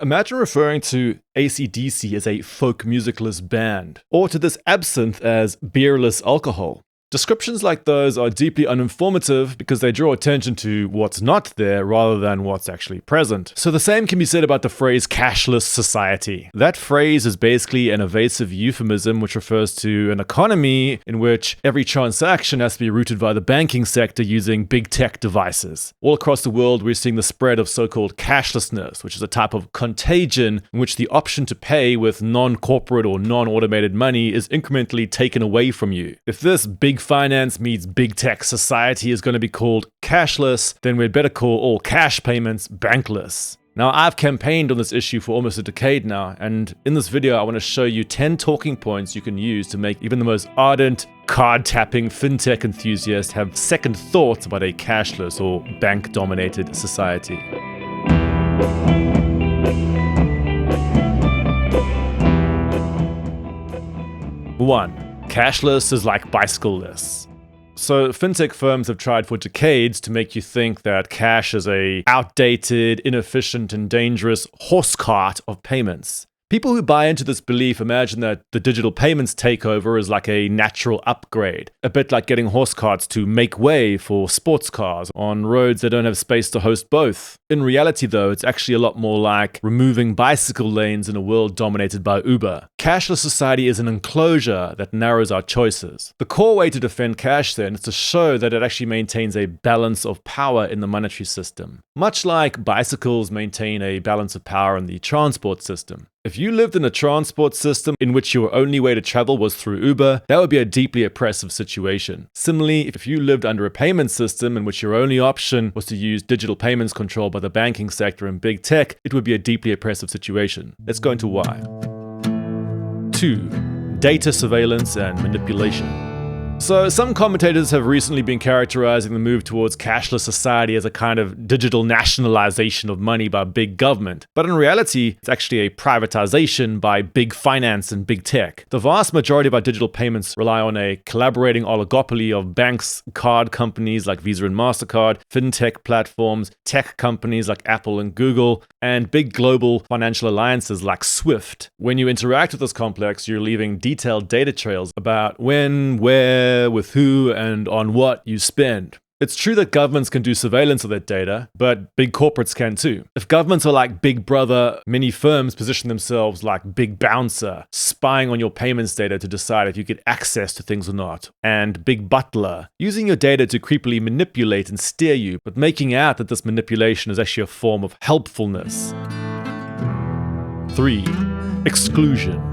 Imagine referring to AC/DC as a folk musicless band, or to this absinthe as beerless alcohol. Descriptions like those are deeply uninformative because they draw attention to what's not there rather than what's actually present. So the same can be said about the phrase cashless society. That phrase is basically an evasive euphemism which refers to an economy in which every transaction has to be routed via the banking sector using big tech devices. All across the world, we're seeing the spread of so-called cashlessness, which is a type of contagion in which the option to pay with non-corporate or non-automated money is incrementally taken away from you. If this big finance meets big tech society is going to be called cashless, then we'd better call all cash payments bankless. Now, I've campaigned on this issue for almost a decade now, and in this video I want to show you 10 talking points you can use to make even the most ardent, card-tapping fintech enthusiast have second thoughts about a cashless or bank-dominated society. 1. Cashless is like bicycle-less. So fintech firms have tried for decades to make you think that cash is a outdated, inefficient, and dangerous horse cart of payments. People who buy into this belief imagine that the digital payments takeover is like a natural upgrade, a bit like getting horse carts to make way for sports cars on roads that don't have space to host both. In reality, though, it's actually a lot more like removing bicycle lanes in a world dominated by Uber. Cashless society is an enclosure that narrows our choices. The core way to defend cash, then, is to show that it actually maintains a balance of power in the monetary system, much like bicycles maintain a balance of power in the transport system. If you lived in a transport system in which your only way to travel was through Uber, that would be a deeply oppressive situation. Similarly, if you lived under a payment system in which your only option was to use digital payments controlled by the banking sector and big tech, it would be a deeply oppressive situation. Let's go into why. 2. Data surveillance and manipulation. So some commentators have recently been characterizing the move towards cashless society as a kind of digital nationalization of money by big government. But in reality, it's actually a privatization by big finance and big tech. The vast majority of our digital payments rely on a collaborating oligopoly of banks, card companies like Visa and MasterCard, fintech platforms, tech companies like Apple and Google, and big global financial alliances like SWIFT. When you interact with this complex, you're leaving detailed data trails about when, where, with who, and on what you spend. It's true that governments can do surveillance of that data, but big corporates can too. If governments are like Big Brother, many firms position themselves like Big Bouncer, spying on your payments data to decide if you get access to things or not. And Big Butler, using your data to creepily manipulate and steer you, but making out that this manipulation is actually a form of helpfulness. 3. Exclusion.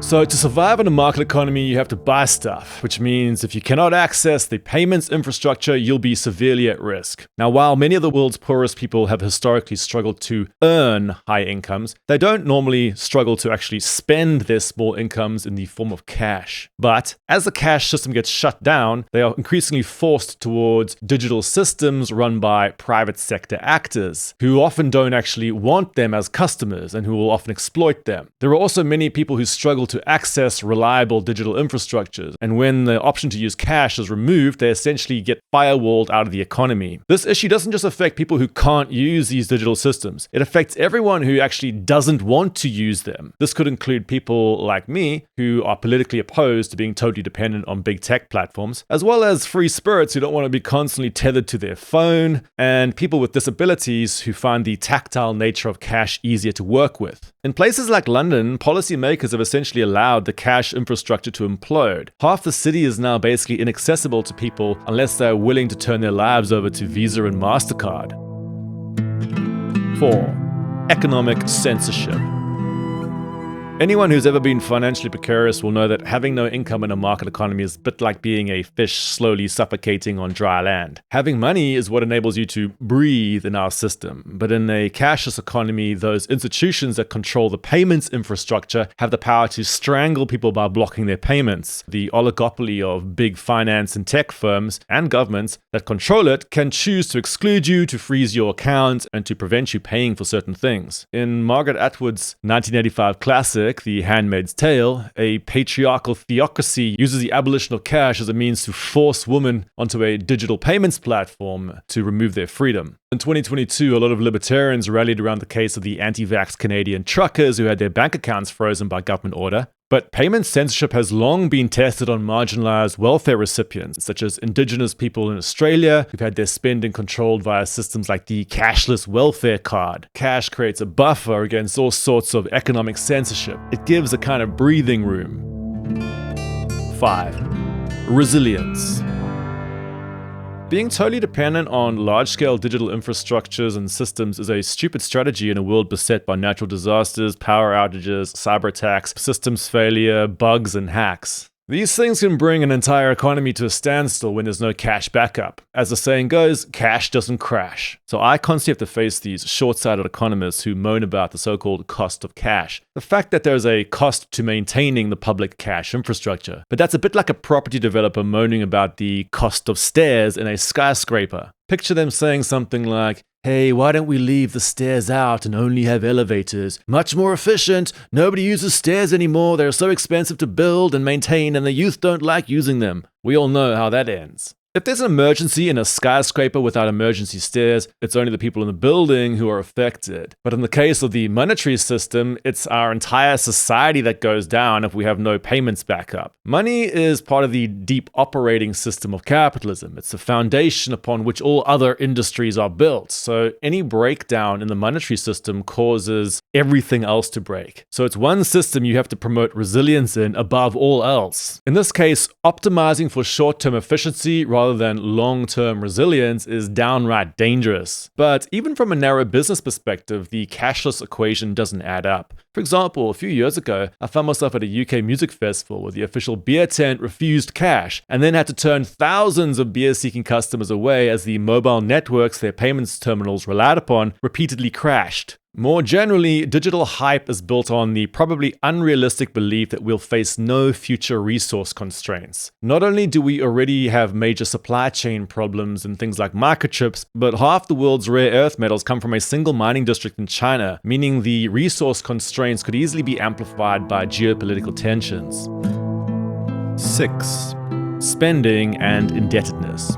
So to survive in a market economy, you have to buy stuff, which means if you cannot access the payments infrastructure, you'll be severely at risk. Now, while many of the world's poorest people have historically struggled to earn high incomes, they don't normally struggle to actually spend their small incomes in the form of cash. But as the cash system gets shut down, they are increasingly forced towards digital systems run by private sector actors, who often don't actually want them as customers and who will often exploit them. There are also many people who struggle to access reliable digital infrastructures, and when the option to use cash is removed, they essentially get firewalled out of the economy. This issue doesn't just affect people who can't use these digital systems, it affects everyone who actually doesn't want to use them. This could include people like me, who are politically opposed to being totally dependent on big tech platforms, as well as free spirits who don't want to be constantly tethered to their phone, and people with disabilities who find the tactile nature of cash easier to work with. In places like London, policymakers have essentially allowed the cash infrastructure to implode. Half the city is now basically inaccessible to people unless they're willing to turn their lives over to Visa and MasterCard. 4. Economic censorship. Anyone who's ever been financially precarious will know that having no income in a market economy is a bit like being a fish slowly suffocating on dry land. Having money is what enables you to breathe in our system, but in a cashless economy, those institutions that control the payments infrastructure have the power to strangle people by blocking their payments. The oligopoly of big finance and tech firms and governments that control it can choose to exclude you, to freeze your account, and to prevent you paying for certain things. In Margaret Atwood's 1985 classic, flick, The Handmaid's Tale, a patriarchal theocracy uses the abolition of cash as a means to force women onto a digital payments platform to remove their freedom. In 2022, a lot of libertarians rallied around the case of the anti-vax Canadian truckers who had their bank accounts frozen by government order. But payment censorship has long been tested on marginalized welfare recipients, such as Indigenous people in Australia who've had their spending controlled via systems like the Cashless welfare card. Cash creates a buffer against all sorts of economic censorship. It gives a kind of breathing room. 5. Resilience. Being totally dependent on large-scale digital infrastructures and systems is a stupid strategy in a world beset by natural disasters, power outages, cyber attacks, systems failure, bugs, and hacks. These things can bring an entire economy to a standstill when there's no cash backup. As the saying goes, cash doesn't crash. So I constantly have to face these short-sighted economists who moan about the so-called cost of cash. The fact that there's a cost to maintaining the public cash infrastructure. But that's a bit like a property developer moaning about the cost of stairs in a skyscraper. Picture them saying something like, "Hey, why don't we leave the stairs out and only have elevators? Much more efficient. Nobody uses stairs anymore. They're so expensive to build and maintain, and the youth don't like using them." We all know how that ends. If there's an emergency in a skyscraper without emergency stairs, it's only the people in the building who are affected. But in the case of the monetary system, it's our entire society that goes down if we have no payments backup. Money is part of the deep operating system of capitalism. It's the foundation upon which all other industries are built. So any breakdown in the monetary system causes everything else to break. So it's one system you have to promote resilience in above all else. In this case, optimizing for short-term efficiency rather than long-term resilience is downright dangerous. But even from a narrow business perspective, the cashless equation doesn't add up. For example, a few years ago, I found myself at a UK music festival where the official beer tent refused cash and then had to turn thousands of beer-seeking customers away as the mobile networks their payments terminals relied upon repeatedly crashed. More generally, digital hype is built on the probably unrealistic belief that we'll face no future resource constraints. Not only do we already have major supply chain problems in things like microchips, but half the world's rare earth metals come from a single mining district in China, meaning the resource constraints could easily be amplified by geopolitical tensions. 6. Spending and indebtedness.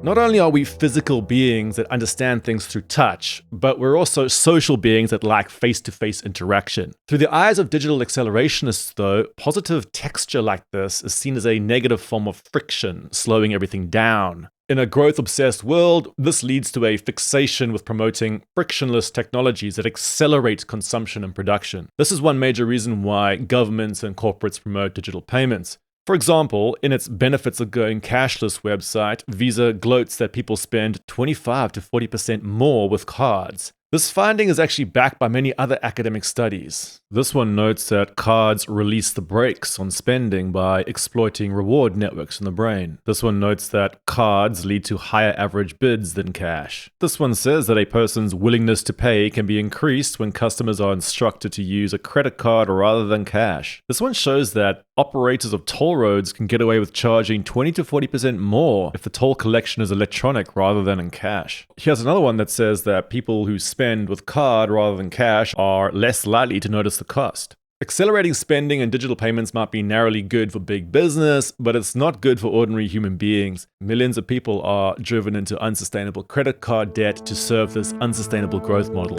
Not only are we physical beings that understand things through touch, but we're also social beings that like face-to-face interaction. Through the eyes of digital accelerationists, though, positive texture like this is seen as a negative form of friction, slowing everything down. In a growth-obsessed world, this leads to a fixation with promoting frictionless technologies that accelerate consumption and production. This is one major reason why governments and corporates promote digital payments. For example, in its benefits of going cashless website, Visa gloats that people spend 25 to 40% more with cards. This finding is actually backed by many other academic studies. This one notes that cards release the brakes on spending by exploiting reward networks in the brain. This one notes that cards lead to higher average bids than cash. This one says that a person's willingness to pay can be increased when customers are instructed to use a credit card rather than cash. This one shows that operators of toll roads can get away with charging 20 to 40% more if the toll collection is electronic rather than in cash. Here's another one that says that people who spend with card rather than cash are less likely to notice the cost. Accelerating spending and digital payments might be narrowly good for big business, but it's not good for ordinary human beings. Millions of people are driven into unsustainable credit card debt to serve this unsustainable growth model.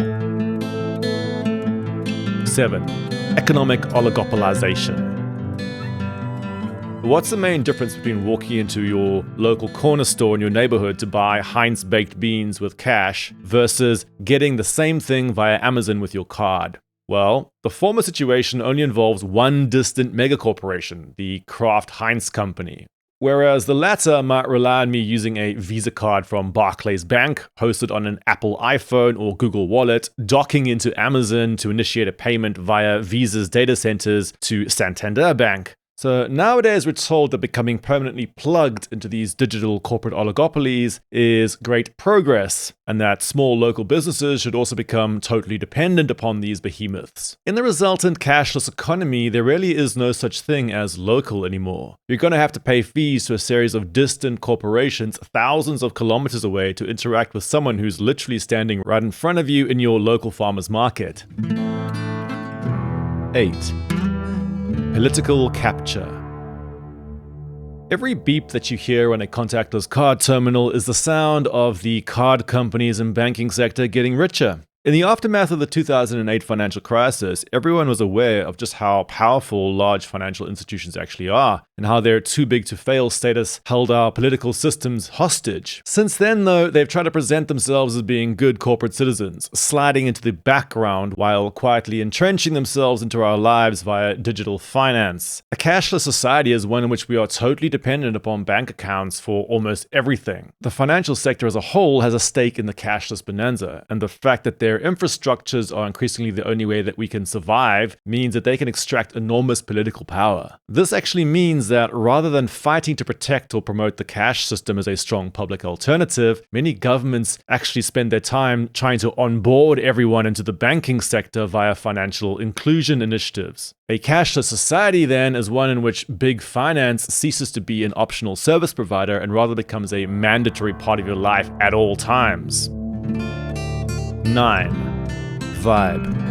7. Economic oligopolization. What's the main difference between walking into your local corner store in your neighborhood to buy Heinz baked beans with cash versus getting the same thing via Amazon with your card? Well, the former situation only involves one distant megacorporation, the Kraft Heinz company. Whereas the latter might rely on me using a Visa card from Barclays Bank, hosted on an Apple iPhone or Google Wallet, docking into Amazon to initiate a payment via Visa's data centers to Santander Bank. So nowadays we're told that becoming permanently plugged into these digital corporate oligopolies is great progress, and that small local businesses should also become totally dependent upon these behemoths. In the resultant cashless economy, there really is no such thing as local anymore. You're going to have to pay fees to a series of distant corporations thousands of kilometers away to interact with someone who's literally standing right in front of you in your local farmer's market. 8. Political capture. Every beep that you hear on a contactless card terminal is the sound of the card companies and banking sector getting richer. In the aftermath of the 2008 financial crisis, everyone was aware of just how powerful large financial institutions actually are, and how their too big to fail status held our political systems hostage. Since then, though, they've tried to present themselves as being good corporate citizens, sliding into the background while quietly entrenching themselves into our lives via digital finance. A cashless society is one in which we are totally dependent upon bank accounts for almost everything. The financial sector as a whole has a stake in the cashless bonanza, and the fact that their infrastructures are increasingly the only way that we can survive means that they can extract enormous political power. This actually means that rather than fighting to protect or promote the cash system as a strong public alternative, many governments actually spend their time trying to onboard everyone into the banking sector via financial inclusion initiatives. A cashless society, then, is one in which big finance ceases to be an optional service provider and rather becomes a mandatory part of your life at all times. 9. Vibe.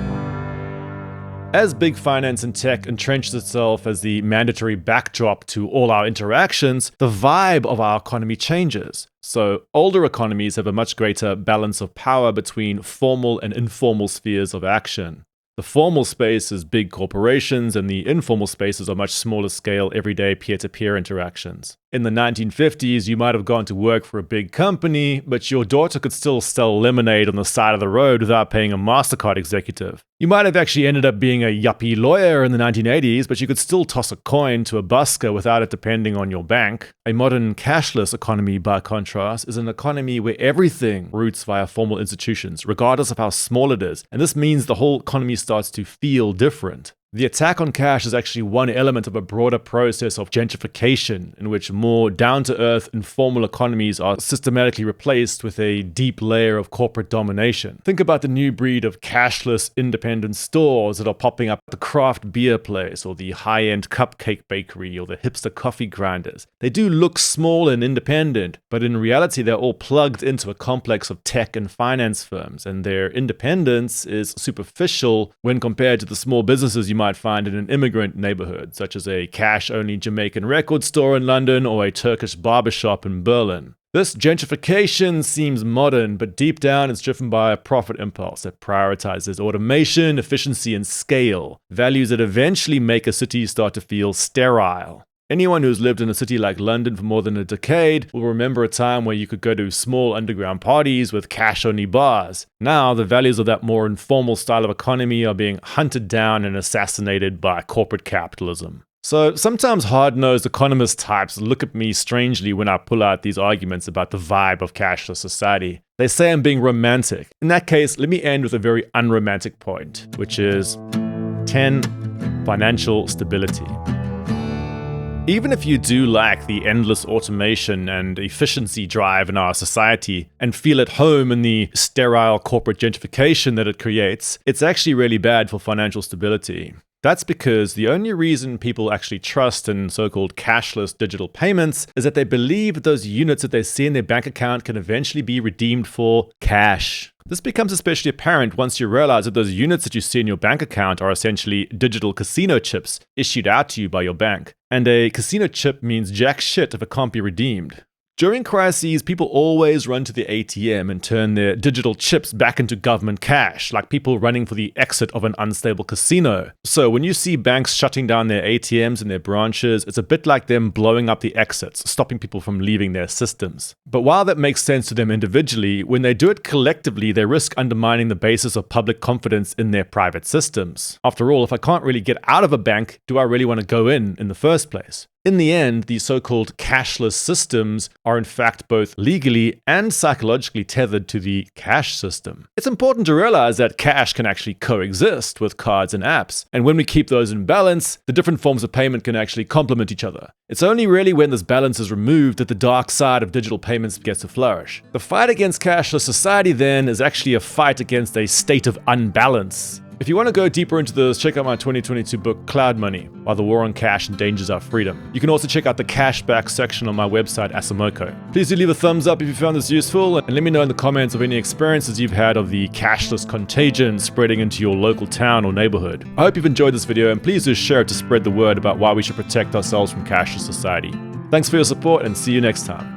As big finance and tech entrenches itself as the mandatory backdrop to all our interactions, the vibe of our economy changes. So, older economies have a much greater balance of power between formal and informal spheres of action. The formal space is big corporations, and the informal spaces are much smaller scale, everyday peer-to-peer interactions. In the 1950s, you might have gone to work for a big company, but your daughter could still sell lemonade on the side of the road without paying a MasterCard executive. You might have actually ended up being a yuppie lawyer in the 1980s, but you could still toss a coin to a busker without it depending on your bank. A modern cashless economy, by contrast, is an economy where everything routes via formal institutions, regardless of how small it is, and this means the whole economy starts to feel different. The attack on cash is actually one element of a broader process of gentrification, in which more down-to-earth informal economies are systematically replaced with a deep layer of corporate domination. Think about the new breed of cashless independent stores that are popping up at the craft beer place, or the high-end cupcake bakery, or the hipster coffee grinders. They do look small and independent, but in reality they're all plugged into a complex of tech and finance firms, and their independence is superficial when compared to the small businesses you might find in an immigrant neighborhood, such as a cash-only Jamaican record store in London or a Turkish barbershop in Berlin. This gentrification seems modern, but deep down it's driven by a profit impulse that prioritizes automation, efficiency, and scale, values that eventually make a city start to feel sterile. Anyone who's lived in a city like London for more than a decade will remember a time where you could go to small underground parties with cash-only bars. Now, the values of that more informal style of economy are being hunted down and assassinated by corporate capitalism. So sometimes hard-nosed economist types look at me strangely when I pull out these arguments about the vibe of cashless society. They say I'm being romantic. In that case, let me end with a very unromantic point, which is 10. Financial stability. Even if you do lack the endless automation and efficiency drive in our society and feel at home in the sterile corporate gentrification that it creates, it's actually really bad for financial stability. That's because the only reason people actually trust in so-called cashless digital payments is that they believe that those units that they see in their bank account can eventually be redeemed for cash. This becomes especially apparent once you realize that those units that you see in your bank account are essentially digital casino chips issued out to you by your bank. And a casino chip means jack shit if it can't be redeemed. During crises, people always run to the ATM and turn their digital chips back into government cash, like people running for the exit of an unstable casino. So when you see banks shutting down their ATMs and their branches, it's a bit like them blowing up the exits, stopping people from leaving their systems. But while that makes sense to them individually, when they do it collectively, they risk undermining the basis of public confidence in their private systems. After all, if I can't really get out of a bank, do I really want to go in the first place? In the end, these so-called cashless systems are in fact both legally and psychologically tethered to the cash system. It's important to realize that cash can actually coexist with cards and apps, and when we keep those in balance, the different forms of payment can actually complement each other. It's only really when this balance is removed that the dark side of digital payments gets to flourish. The fight against cashless society, then, is actually a fight against a state of unbalance. If you want to go deeper into this, check out my 2022 book, Cloud Money, Why the War on Cash Endangers Our Freedom. You can also check out the cashback section on my website, Asamoko. Please do leave a thumbs up if you found this useful, and let me know in the comments of any experiences you've had of the cashless contagion spreading into your local town or neighborhood. I hope you've enjoyed this video, and please do share it to spread the word about why we should protect ourselves from cashless society. Thanks for your support, and see you next time.